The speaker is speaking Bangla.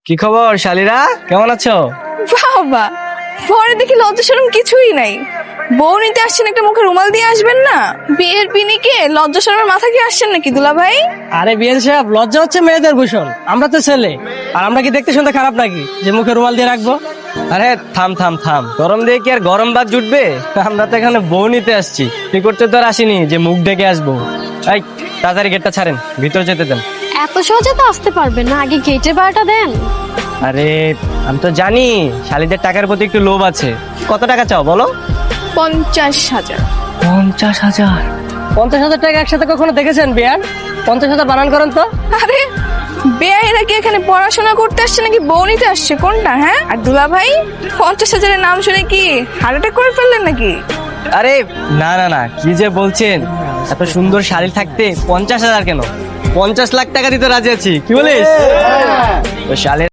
কি খবর শালিরা, কেমন আছো? বাবা, পরে দেখি লজ্জা শরম কিছুই নাই। বউ নিতে আসছেন, একটা মুখে রুমাল দিয়ে আসবেন না? বিয়ের পিনিকে লজ্জা শরমের মাথা কি আসছেন নাকি দুলা ভাই? আরে বিয়েন সাহেব, লজ্জা হচ্ছে মেয়েদের ভূষণ। আমরা তো ছেলে, আর আমরা কি দেখতে শুনতে খারাপ নাকি যে মুখে রুমাল দিয়ে রাখবো? আরে থাম থাম থাম, গরম দিয়ে কি আর গরম ভাত জুটবে? আমরা তো এখানে বউ নিতে আসছি, কি করতে তো আর আসিনি যে মুখ ঢেকে আসবো। এই তাড়াতাড়ি গেটটা ছাড়েন, ভিতরে যেতে দেন। এত সহজে তো আসতে পারবেন না, আগে গেটের ভাড়াটা দেন। আরে আমি তো জানি শালিদের টাকার প্রতি একটু লোভ আছে। কত টাকা চাও বলো? 50,000। 50,000? 50,000 টাকা একসাথে কখনো দেখেছেন বিয়ান? 50,000 বানান করেন তো। আরে বেআইরা কি এখানে পড়াশোনা করতে আসছে নাকি বউ নিতে আসছে, কোনটা? হ্যাঁ, আর দুলা ভাই 50,000-এর নাম শুনে কি হার্ট অ্যাটাক করে ফেললেন নাকি? আরে না না না, কি যে বলছেন, এত সুন্দর শাড়ি থাকতে 50,000 কেন? 50 লাখ টাকা দিতে রাজি আছি, কি বলিস? তো শালের